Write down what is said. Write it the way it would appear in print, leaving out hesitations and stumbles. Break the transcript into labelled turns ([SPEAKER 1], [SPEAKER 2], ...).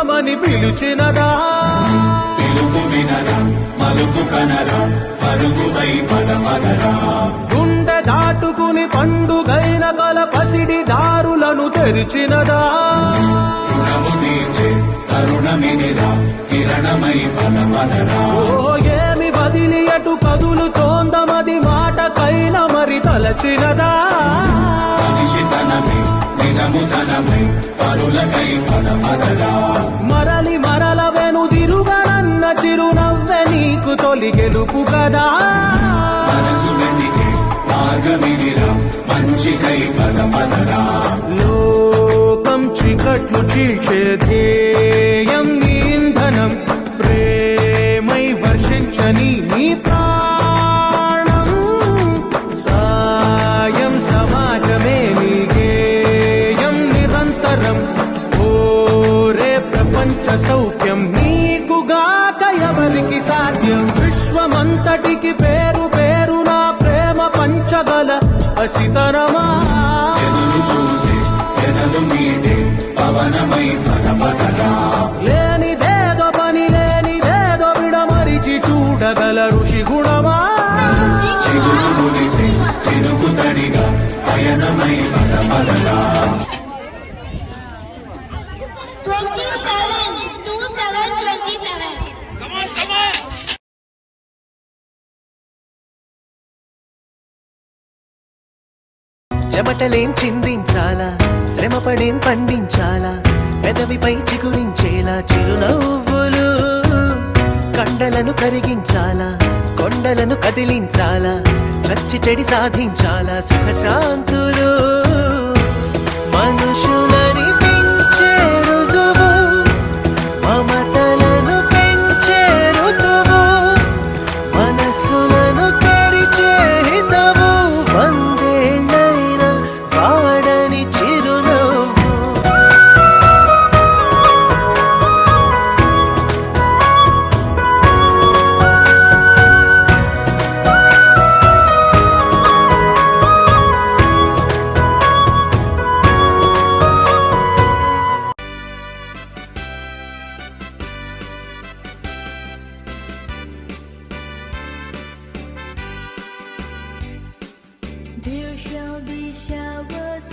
[SPEAKER 1] రమ్మని పిలిచినదా
[SPEAKER 2] పిలుపు వినరా మలుపు కనరా పరుగువై పదమదరా
[SPEAKER 1] గుండె దాటుకుని పండుగైన కల పసిడి దారులను తెరిచినదా
[SPEAKER 2] రుణము తీర్చే తరుణమినిరా కిరణమై పదమదరా
[SPEAKER 1] ఏమి వదిలి అటు కదులుతోందమది మాటకైన మరి తలచినదా
[SPEAKER 2] మనిషితనమే నిజముతనమై పరులకై పదమదరా
[SPEAKER 1] మరలి మరల వెనుదిరుగనన్న చిరునవ్వె నీకు తొలి గెలుపు కదా
[SPEAKER 2] మనసు వెతికే మార్గమినిరా మంచికై పదమదరా
[SPEAKER 1] లోకం చీకట్లు చీల్చే ధ్యేయం నీ ఇంధనం ప్రేమై వర్షించని నీ ప్రాణం సాయం సమాజమే నీ గేయం నిరంతరం ఓరే ప్రపంచ సౌఖ్యం నీకుగాక ఎవరికి సాధ్యం విశ్వమంతటికి పేరు పేరు నా ప్రేమ పంచగల అసితరమా
[SPEAKER 2] ఎదురు చూసే ఎదలు మీడే పవనమై పదమదరా
[SPEAKER 1] లేనిదేదో పని లేనిదేదో విడమరిచి చూడగల ఋషి గుణమా
[SPEAKER 2] చిగురు మురిసే చినుకు తడిగా పయనమై పదమదరా
[SPEAKER 3] 27.
[SPEAKER 4] చెమటలేం చిందించాలా శ్రమపడేం పండించాలా పెదవిపై చిగురించేలా చిరునవ్వులు కండలను కరిగించాలా కొండలను కదిలించాలా చచ్చి చెడి సాధించాలా సుఖశాంతులు మనుషులని పెంచే రుజువు మమతలను పెంచే ఋతువు మనసులను తెరిచే హితవు వందేళ్ళైన వాడని చిరునవ్వు
[SPEAKER 5] There shall be showers